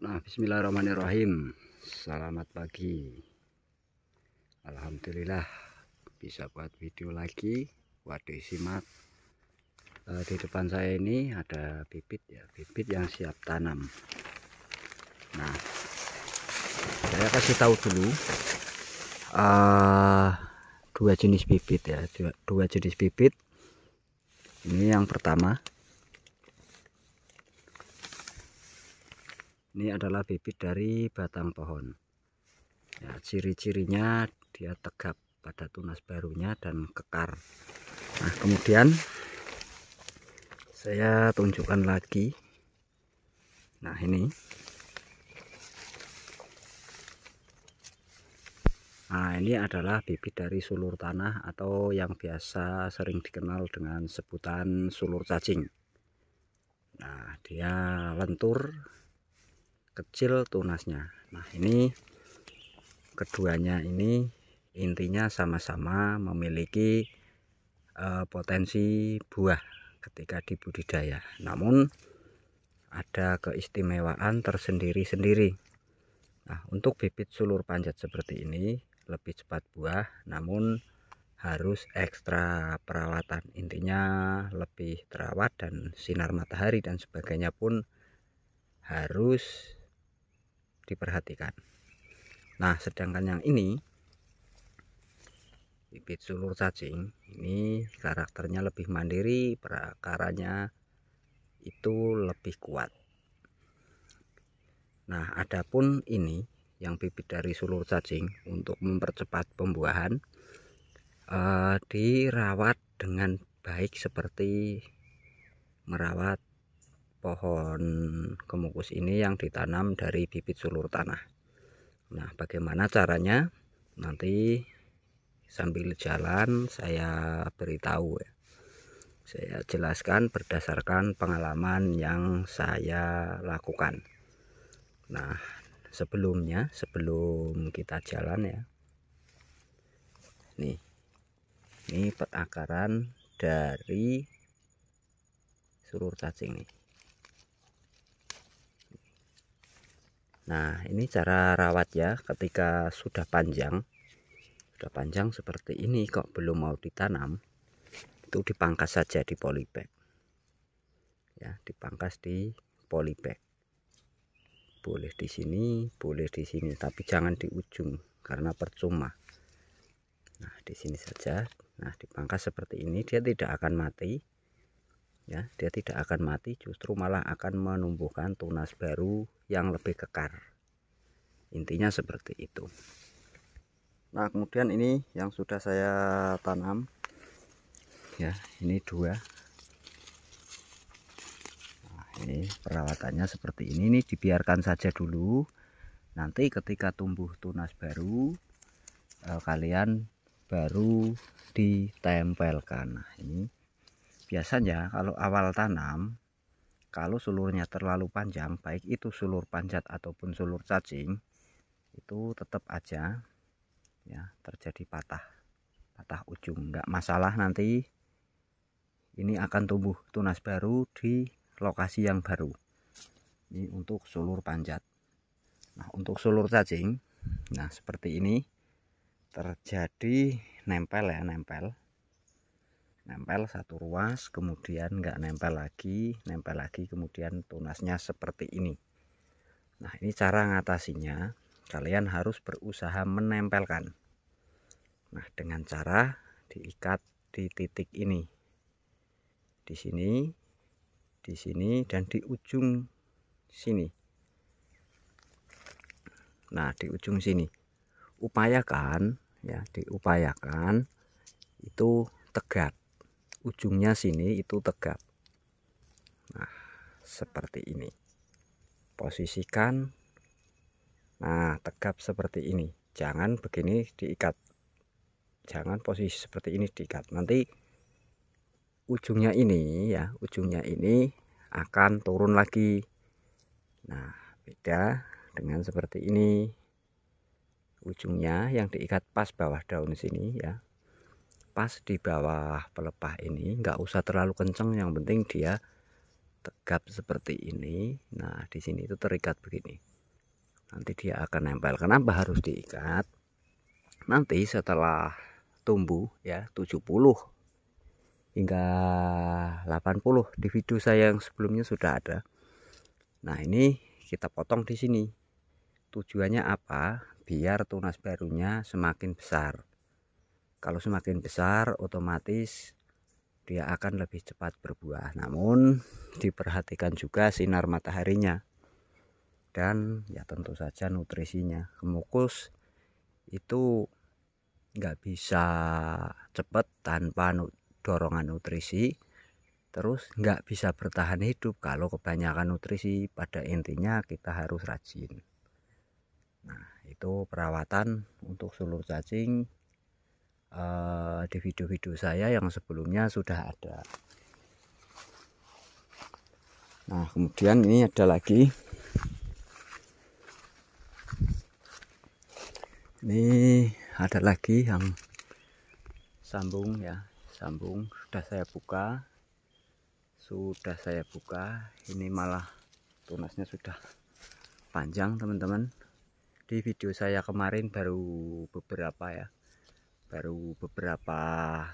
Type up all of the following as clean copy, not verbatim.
Nah, bismillahirrahmanirrahim. Selamat pagi. Alhamdulillah bisa buat video lagi. Waduh, simak. Di depan saya ini ada bibit ya, bibit yang siap tanam. Nah, saya kasih tahu dulu dua jenis bibit ya, dua jenis bibit. Ini yang pertama. Ini adalah bibit dari batang pohon. Ya, ciri-cirinya dia tegap pada tunas barunya dan kekar. Nah, kemudian saya tunjukkan lagi. Nah, ini. Nah, ini adalah bibit dari sulur tanah atau yang biasa sering dikenal dengan sebutan sulur cacing. Nah, dia lentur, kecil tunasnya. Nah, ini keduanya ini intinya sama-sama memiliki potensi buah ketika dibudidaya, namun ada keistimewaan tersendiri-sendiri. Nah, untuk bibit sulur panjat seperti ini lebih cepat buah, namun harus ekstra perawatan. Intinya lebih terawat dan sinar matahari dan sebagainya pun harus diperhatikan. Nah, sedangkan yang ini bibit sulur cacing ini karakternya lebih mandiri, perakaranya itu lebih kuat. Nah, adapun ini yang bibit dari sulur cacing untuk mempercepat pembuahan dirawat dengan baik seperti merawat pohon kemukus ini yang ditanam dari bibit sulur tanah. Nah, bagaimana caranya? Nanti sambil jalan saya beritahu ya. Saya jelaskan berdasarkan pengalaman yang saya lakukan. Nah, sebelum kita jalan ya, ini perakaran dari sulur cacing nih. Nah, ini cara rawat ya, ketika sudah panjang seperti ini kok belum mau ditanam, itu dipangkas saja di polybag ya, dipangkas di polybag. Boleh di sini, boleh di sini, tapi jangan di ujung karena percuma. Nah, di sini saja. Nah, dipangkas seperti ini, dia tidak akan mati ya, dia tidak akan mati, justru malah akan menumbuhkan tunas baru yang lebih kekar. Intinya seperti itu. Nah, kemudian ini yang sudah saya tanam ya, ini dua. Nah, ini perawatannya seperti ini dibiarkan saja dulu. Nanti ketika tumbuh tunas baru kalian baru ditempelkan. Nah, ini biasanya kalau awal tanam, kalau sulurnya terlalu panjang, baik itu sulur panjat ataupun sulur cacing, itu tetap aja ya terjadi patah ujung. Enggak masalah, nanti ini akan tumbuh tunas baru di lokasi yang baru. Ini untuk sulur panjat. Nah, untuk sulur cacing, nah seperti ini terjadi nempel ya, nempel satu ruas, kemudian enggak nempel lagi, kemudian tunasnya seperti ini. Nah, ini cara ngatasinya, kalian harus berusaha menempelkan. Nah, dengan cara diikat di titik ini, di sini dan di ujung sini. Nah, di ujung sini upayakan ya, diupayakan itu tegap, ujungnya sini itu tegap. Nah, seperti ini posisikan. Nah, tegap seperti ini, jangan begini diikat, jangan posisi seperti ini diikat, nanti ujungnya ini ya, ujungnya ini akan turun lagi. Nah, beda dengan seperti ini, ujungnya yang diikat pas bawah daun sini ya, pas di bawah pelepah ini, nggak usah terlalu kenceng, yang penting dia tegap seperti ini. Nah, di sini itu terikat begini. nanti dia akan nempel. Kenapa harus diikat? Nanti setelah tumbuh ya 70 hingga 80, di video saya yang sebelumnya sudah ada. Nah, ini kita potong di sini. Tujuannya apa? Biar tunas barunya semakin besar. Kalau semakin besar, otomatis dia akan lebih cepat berbuah. Namun diperhatikan juga sinar mataharinya dan ya tentu saja nutrisinya. Kemukus itu nggak bisa cepat tanpa dorongan nutrisi, terus nggak bisa bertahan hidup kalau kebanyakan nutrisi. Pada intinya kita harus rajin. Nah, itu perawatan untuk sulur cacing di video-video saya yang sebelumnya sudah ada. Nah, kemudian ini ada lagi, yang sambung ya, sambung sudah saya buka. Ini malah tunasnya sudah panjang teman-teman. Di video saya kemarin baru beberapa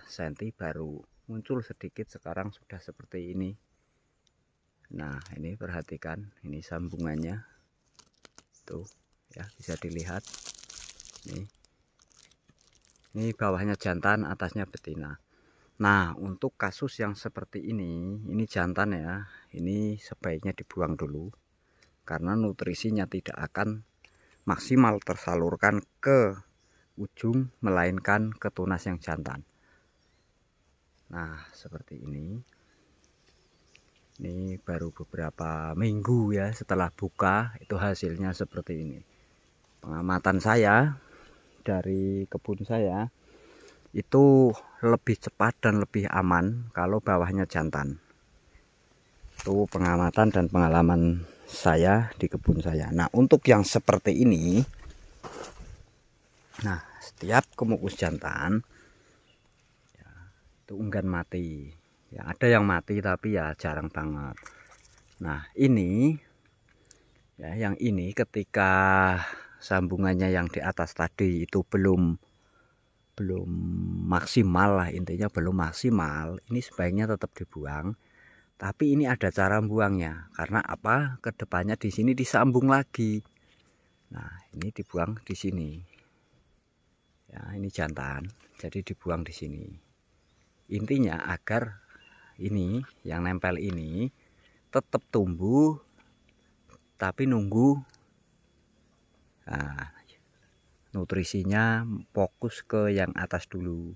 senti baru muncul sedikit, sekarang sudah seperti ini. Nah, ini perhatikan, ini sambungannya tuh ya, bisa dilihat ini bawahnya jantan, atasnya betina. Nah, untuk kasus yang seperti ini jantan ya, ini sebaiknya dibuang dulu karena nutrisinya tidak akan maksimal tersalurkan ke ujung, melainkan ke tunas yang jantan. Nah, seperti ini baru beberapa minggu ya setelah buka, itu hasilnya seperti ini. Pengamatan saya dari kebun saya itu lebih cepat dan lebih aman kalau bawahnya jantan. Itu pengamatan dan pengalaman saya di kebun saya. Nah, untuk yang seperti ini, nah setiap kemukus jantan ya, itu enggan mati ya, ada yang mati tapi ya jarang banget. Nah, ini ya, yang ini ketika sambungannya yang di atas tadi itu belum maksimal lah, intinya belum maksimal, ini sebaiknya tetap dibuang. Tapi ini ada cara buangnya, karena apa? Kedepannya di sini disambung lagi. Nah, ini dibuang di sini ya, ini jantan, jadi dibuang di sini. Intinya agar ini yang nempel ini tetap tumbuh, tapi nunggu nutrisinya fokus ke yang atas dulu.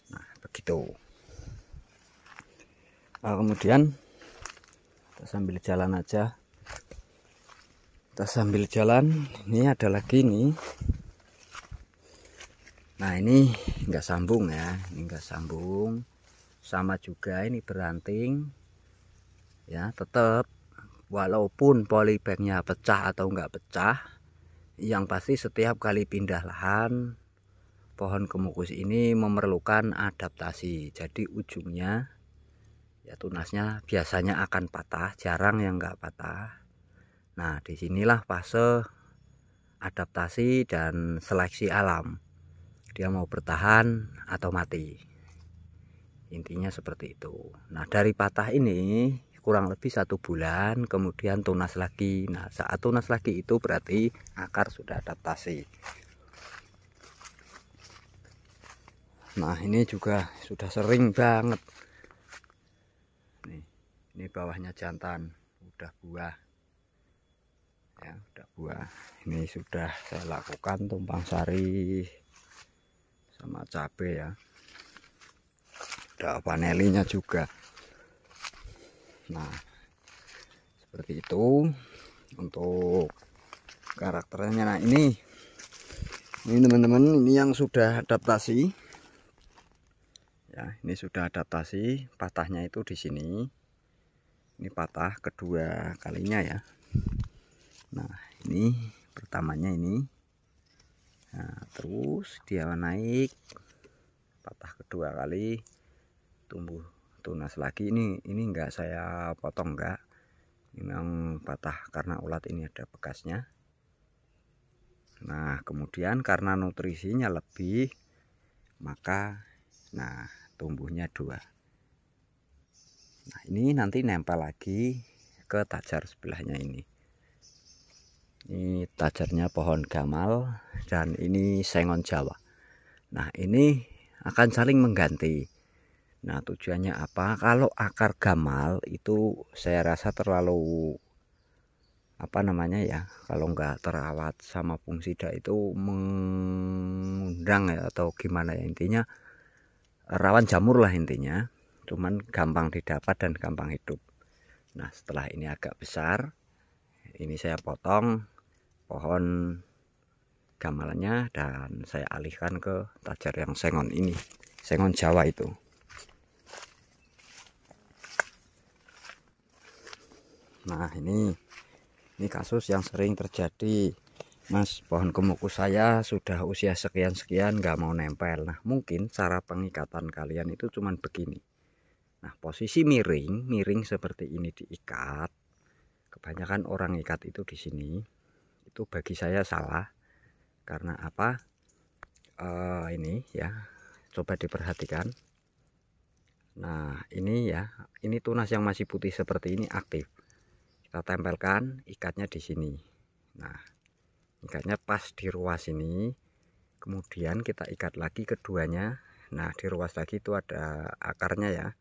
Nah, begitu. Kemudian kita sambil jalan aja. Ini ada lagi nih. Nah, ini enggak sambung ya, ini enggak sambung. Sama juga ini beranting. Ya, tetap walaupun polybagnya pecah atau enggak pecah, yang pasti setiap kali pindah lahan, pohon kemukus ini memerlukan adaptasi. Jadi ujungnya ya tunasnya biasanya akan patah, jarang yang enggak patah. Nah, disinilah fase adaptasi dan seleksi alam. Dia mau bertahan atau mati. Intinya seperti itu. Nah, dari patah ini kurang lebih 1 bulan, kemudian tunas lagi. Nah, saat tunas lagi itu berarti akar sudah adaptasi. Nah, ini juga sudah sering banget. Ini bawahnya jantan, udah buah. Ya, udah buah. Ini sudah saya lakukan tumpang sari sama cabai ya. Ada panelinya juga. Nah, seperti itu untuk karakternya. Nah, ini teman-teman, ini yang sudah adaptasi ya, ini sudah adaptasi. Patahnya itu di sini, ini patah kedua kalinya ya. Nah, ini pertamanya ini, nah terus dia naik, patah kedua kali, tumbuh tunas lagi. Ini enggak saya potong, enggak, ini memang patah karena ulat, ini ada bekasnya. Nah kemudian karena nutrisinya lebih, maka tumbuhnya 2. Nah ini nanti nempel lagi ke tajar sebelahnya ini. Ini tajarnya pohon gamal dan ini sengon Jawa. Nah ini akan saling mengganti. Nah tujuannya apa? Kalau akar gamal itu saya rasa terlalu kalau nggak terawat sama fungsida itu mengundang ya, atau gimana ya, intinya rawan jamur lah intinya. Cuman gampang didapat dan gampang hidup. Nah setelah ini agak besar, ini saya potong pohon gamalnya dan saya alihkan ke tajar yang sengon ini, sengon Jawa itu. Nah ini kasus yang sering terjadi, Mas, pohon kemukus saya sudah usia sekian-sekian nggak mau nempel. Nah mungkin cara pengikatan kalian itu cuman begini. Nah posisi miring seperti ini diikat. Kebanyakan orang ikat itu di sini. Itu bagi saya salah. Karena apa? Ini ya, coba diperhatikan. Nah ini ya, ini tunas yang masih putih seperti ini aktif. Kita tempelkan ikatnya di sini. Nah ikatnya pas di ruas ini, kemudian kita ikat lagi keduanya. Nah di ruas lagi itu ada akarnya ya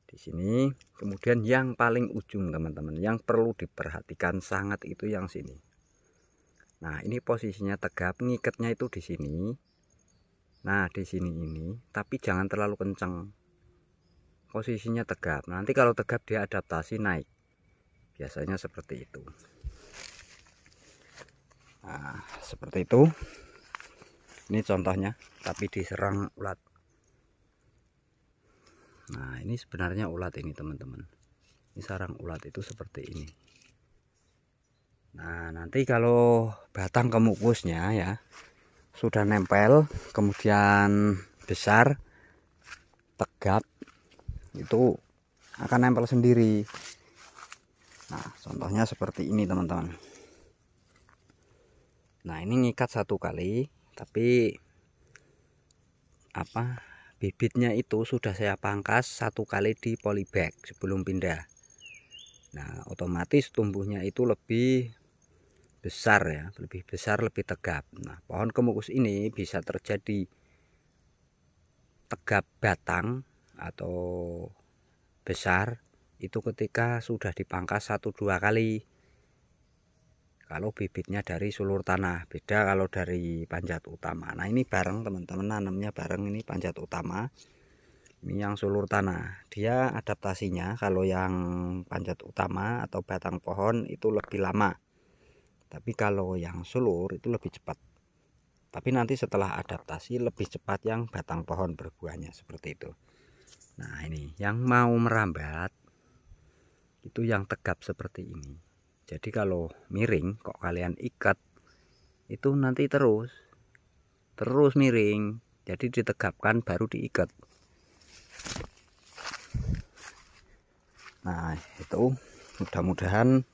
di sini. Kemudian yang paling ujung teman-teman, yang perlu diperhatikan sangat itu yang sini. Nah ini posisinya tegap, ngikatnya itu di sini. Nah di sini ini, tapi jangan terlalu kencang, posisinya tegap. Nanti kalau tegap dia adaptasi naik, biasanya seperti itu. Nah seperti itu. Ini contohnya, tapi diserang ulat. Nah ini sebenarnya ulat ini teman-teman. Ini sarang ulat itu seperti ini. Nah nanti kalau batang kemukusnya ya sudah nempel, kemudian besar, tegap, itu akan nempel sendiri. Nah contohnya seperti ini teman-teman. Nah ini ngikat 1 kali, tapi bibitnya itu sudah saya pangkas 1 kali di polybag sebelum pindah. Nah otomatis tumbuhnya itu lebih besar ya, lebih besar, lebih tegap. Nah pohon kemukus ini bisa terjadi tegap batang atau besar itu ketika sudah dipangkas 1-2 kali. Kalau bibitnya dari sulur tanah, beda kalau dari panjat utama. Nah ini bareng teman-teman, nanamnya bareng, ini panjat utama, ini yang sulur tanah. Dia adaptasinya kalau yang panjat utama atau batang pohon itu lebih lama, tapi kalau yang sulur itu lebih cepat. Tapi nanti setelah adaptasi lebih cepat yang batang pohon berbuahnya, seperti itu. Nah ini yang mau merambat itu yang tegap seperti ini. Jadi kalau miring kok kalian ikat itu nanti terus miring. Jadi ditegapkan baru diikat. Nah itu mudah-mudahan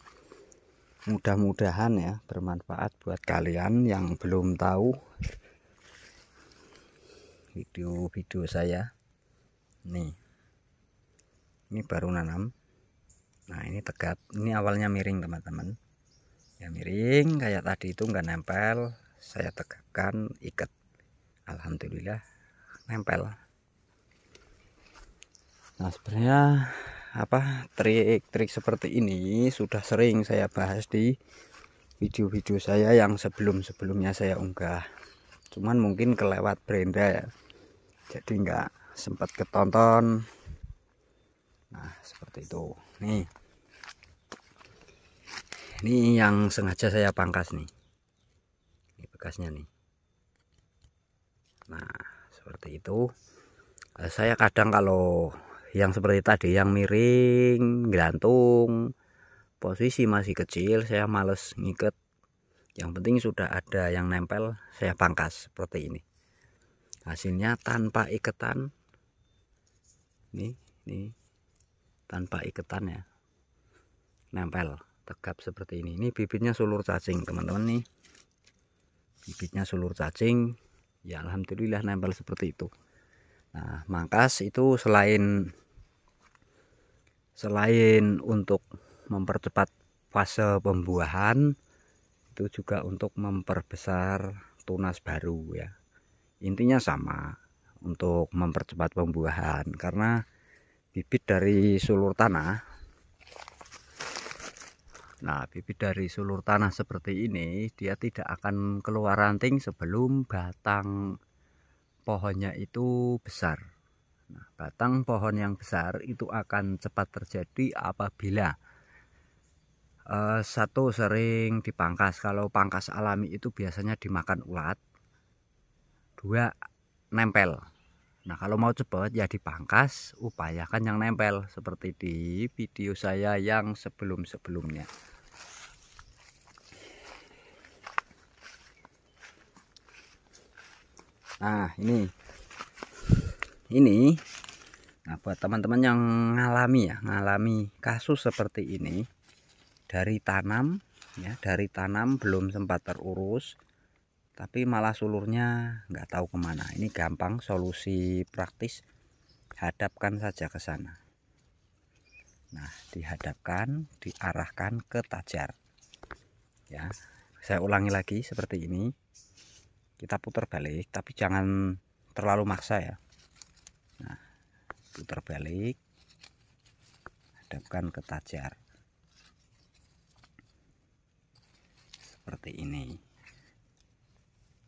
ya bermanfaat buat kalian yang belum tahu video-video saya. Nih ini baru nanam. Nah ini tegap, ini awalnya miring teman-teman ya, miring kayak tadi itu nggak nempel, saya tegakkan ikat, alhamdulillah nempel. Nah sebenarnya trik-trik seperti ini sudah sering saya bahas di video-video saya yang sebelum-sebelumnya saya unggah, cuman mungkin kelewat Brenda ya, jadi nggak sempat ketonton. Nah seperti itu. Ini yang sengaja saya pangkas nih, ini bekasnya nih. Nah seperti itu. Saya kadang kalau yang seperti tadi yang miring gantung posisi masih kecil, saya males ngiket. Yang penting sudah ada yang nempel, saya pangkas seperti ini. Hasilnya tanpa iketan. Nih tanpa iketan ya, nempel tegap seperti ini. Ini bibitnya sulur cacing teman-teman nih. bibitnya sulur cacing, ya alhamdulillah nempel seperti itu. Nah, mangkas itu selain untuk mempercepat fase pembuahan, itu juga untuk memperbesar tunas baru ya. Intinya sama, untuk mempercepat pembuahan, karena bibit dari sulur tanah. Nah, bibit dari sulur tanah seperti ini dia tidak akan keluar ranting sebelum batang pohonnya itu besar. Nah, batang pohon yang besar itu akan cepat terjadi apabila satu sering dipangkas. Kalau pangkas alami itu biasanya dimakan ulat, dua nempel. Nah, kalau mau cepat ya dipangkas, upayakan yang nempel seperti di video saya yang sebelum-sebelumnya. Nah, ini nah, buat teman-teman yang ngalami kasus seperti ini, dari tanam belum sempat terurus, tapi malah sulurnya nggak tahu kemana. Ini gampang, solusi praktis, hadapkan saja ke sana. Nah, dihadapkan, diarahkan ke tajar ya. Saya ulangi lagi seperti ini, kita putar balik, tapi jangan terlalu maksa ya. Nah, putar balik, hadapkan ke tajar seperti ini.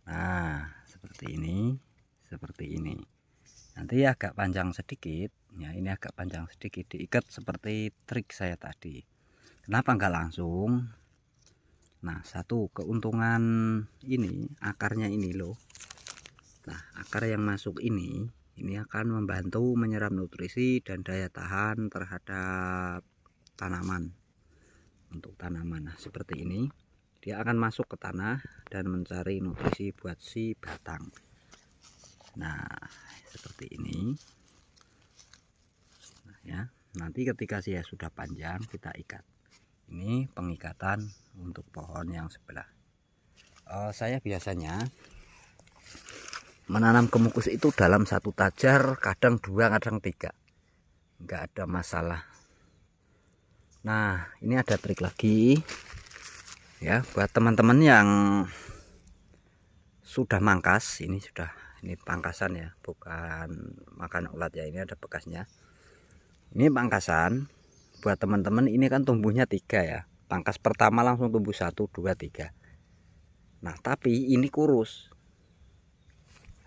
Nah, seperti ini. Nanti agak panjang sedikit ya, ini agak panjang sedikit, diikat seperti trik saya tadi. Kenapa enggak langsung? Nah, satu keuntungan ini, akarnya ini loh. Nah, akar yang masuk ini akan membantu menyerap nutrisi dan daya tahan terhadap tanaman. Untuk tanaman, nah seperti ini, dia akan masuk ke tanah dan mencari nutrisi buat si batang. Nah, seperti ini. Nah, ya, nanti ketika dia sudah panjang kita ikat. Ini pengikatan untuk pohon yang sebelah. Saya biasanya menanam kemukus itu dalam satu tajar, kadang 2, kadang 3, nggak ada masalah. Nah, ini ada trik lagi ya buat teman-teman yang sudah mangkas. Ini pangkasan ya, bukan makan ulat ya. Ini ada bekasnya. Ini pangkasan buat teman-teman. Ini kan tumbuhnya 3 ya, pangkas pertama langsung tumbuh 1, 2, 3. Nah, tapi ini kurus,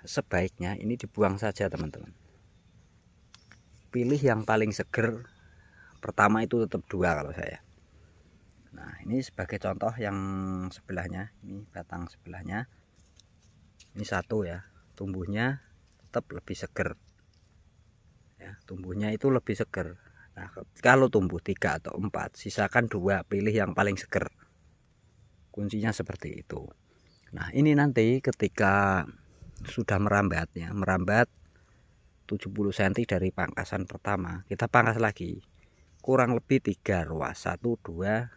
sebaiknya ini dibuang saja teman-teman. Pilih yang paling seger. Pertama itu tetap 2 kalau saya. Nah, ini sebagai contoh yang sebelahnya, ini batang sebelahnya, ini 1 ya, tumbuhnya tetap lebih seger ya, tumbuhnya itu lebih seger. Nah, kalau tumbuh 3 atau 4, sisakan 2, pilih yang paling seger. Kuncinya seperti itu. Nah, ini nanti ketika sudah merambat 70 cm dari pangkasan pertama, kita pangkas lagi kurang lebih 3 ruas, 1, 2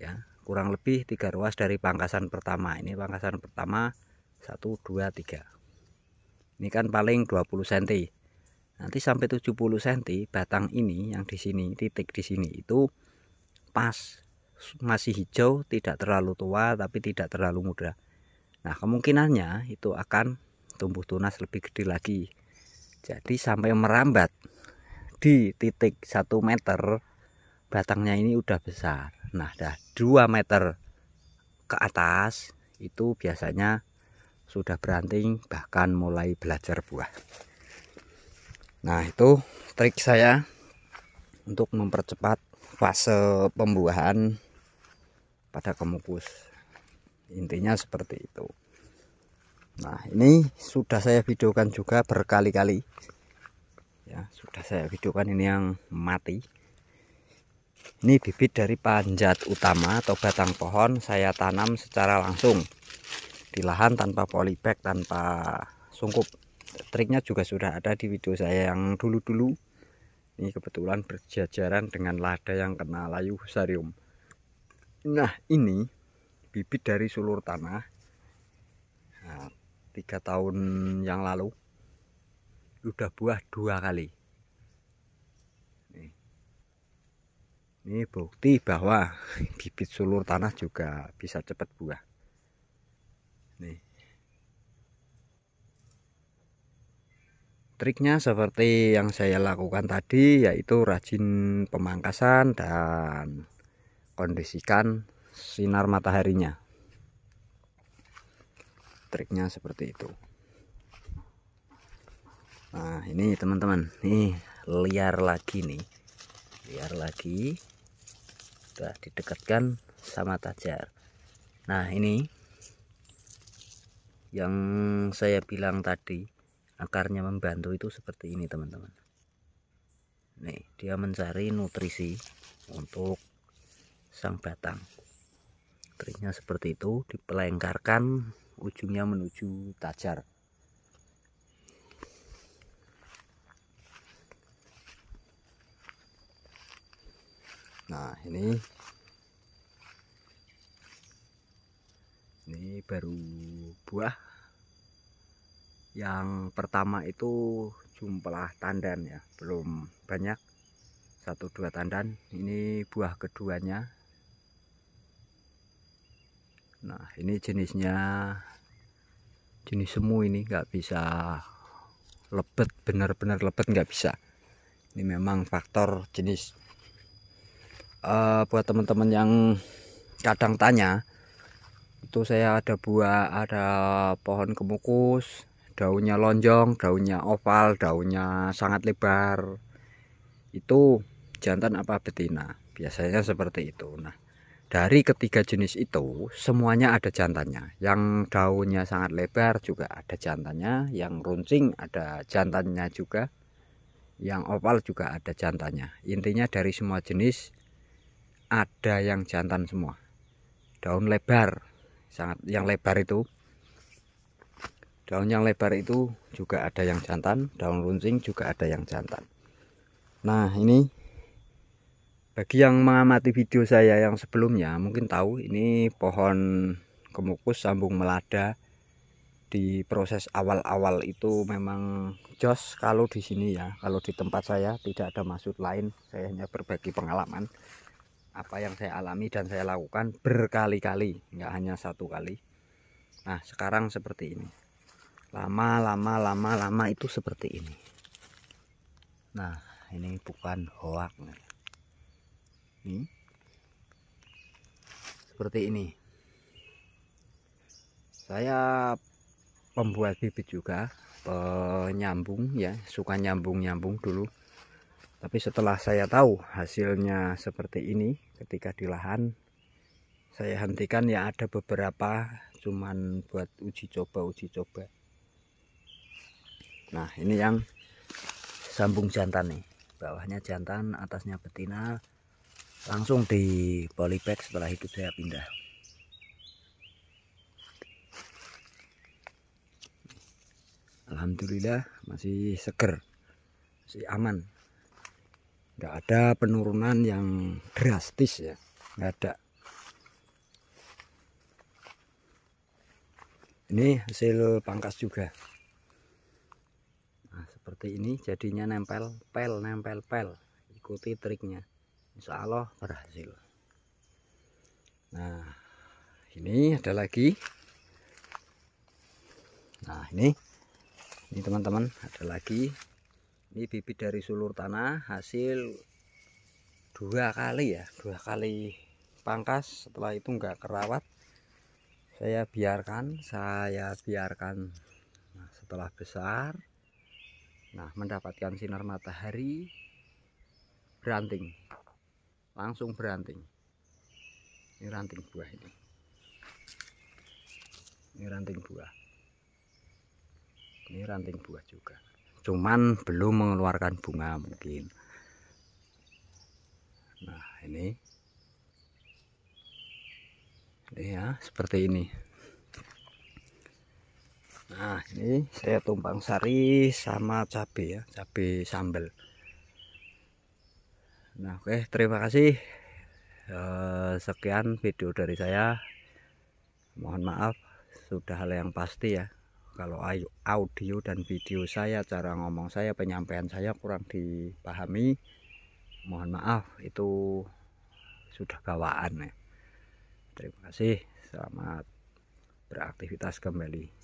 ya, kurang lebih 3 ruas dari pangkasan pertama. Ini pangkasan pertama 1, 2, 3. Ini kan paling 20 cm. Nanti sampai 70 cm batang ini yang di sini, titik di sini itu pas, masih hijau, tidak terlalu tua tapi tidak terlalu muda. Nah, kemungkinannya itu akan tumbuh tunas lebih gede lagi. Jadi sampai merambat di titik 1 meter batangnya ini udah besar. Nah, dah 2 meter ke atas itu biasanya sudah beranting, bahkan mulai belajar buah. Nah, itu trik saya untuk mempercepat fase pembuahan pada kemukus. Intinya seperti itu. Nah, ini sudah saya videokan juga berkali-kali ya, sudah saya videokan. Ini yang mati. Ini bibit dari panjat utama atau batang pohon, saya tanam secara langsung di lahan tanpa polybag, tanpa sungkup. Triknya juga sudah ada di video saya yang dulu-dulu. Ini kebetulan berjajaran dengan lada yang kena layu fusarium. Nah, ini bibit dari sulur tanah. Nah, 3 tahun yang lalu udah buah 2 kali. Ini bukti bahwa bibit sulur tanah juga bisa cepat buah. Nih. Triknya seperti yang saya lakukan tadi, yaitu rajin pemangkasan dan kondisikan sinar mataharinya. Triknya seperti itu. Nah, ini teman-teman, nih liar lagi nih. Liar lagi. Sudah didekatkan sama tajar. Nah, ini yang saya bilang tadi, akarnya membantu itu seperti ini teman-teman. Nih, dia mencari nutrisi untuk sang batang. Triknya seperti itu, dipelengkarkan ujungnya menuju tajar. Nah, ini baru buah yang pertama itu jumlah tandan ya, belum banyak, 1-2 tandan. Ini buah keduanya. Nah, ini jenisnya jenis semu, ini nggak bisa lebet, benar-benar lebet nggak bisa. Ini memang faktor jenis. Buat teman-teman yang kadang tanya, itu saya ada pohon kemukus, daunnya lonjong, daunnya oval, daunnya sangat lebar. Itu jantan apa betina? Biasanya seperti itu. Nah, dari ketiga jenis itu semuanya ada jantannya. Yang daunnya sangat lebar juga ada jantannya, yang runcing ada jantannya juga, yang oval juga ada jantannya. Intinya dari semua jenis ada yang jantan semua. Daun lebar, sangat yang lebar itu, daun yang lebar itu juga ada yang jantan, daun runcing juga ada yang jantan. Nah, ini bagi yang mengamati video saya yang sebelumnya mungkin tahu, ini pohon kemukus sambung melada. Di proses awal-awal itu memang jos kalau di sini ya. Kalau di tempat saya tidak ada maksud lain, saya hanya berbagi pengalaman apa yang saya alami dan saya lakukan berkali-kali, nggak hanya 1 kali. Nah, sekarang seperti ini. Lama itu seperti ini. Nah, ini bukan hoak. Seperti ini. Saya pembuat bibit juga, penyambung ya, suka nyambung-nyambung dulu. Tapi setelah saya tahu hasilnya seperti ini, ketika di lahan saya hentikan ya, ada beberapa cuman buat uji coba. Nah, ini yang sambung jantan nih, bawahnya jantan, atasnya betina, langsung di polybag. Setelah itu saya pindah. Alhamdulillah masih seger, masih aman, nggak ada penurunan yang drastis ya, nggak ada. Ini hasil pangkas juga. Nah, seperti ini jadinya nempel pel. Ikuti triknya, insya Allah berhasil. Nah, ini ada lagi. Nah, ini teman-teman, ada lagi. Ini bibit dari sulur tanah, hasil 2 kali ya, 2 kali pangkas. Setelah itu nggak kerawat, saya biarkan. Nah, setelah besar, nah mendapatkan sinar matahari, beranting, langsung beranting. Ini ranting buah, ini ranting buah juga, cuman belum mengeluarkan bunga mungkin. Nah, ini ya seperti ini. Nah, ini saya tumpang sari sama cabai ya, cabai sambal. Nah, oke, terima kasih. Sekian video dari saya. Mohon maaf, sudah hal yang pasti ya, kalau audio dan video saya, cara ngomong saya, penyampaian saya kurang dipahami, mohon maaf, itu sudah bawaan ya. Terima kasih, selamat beraktivitas kembali.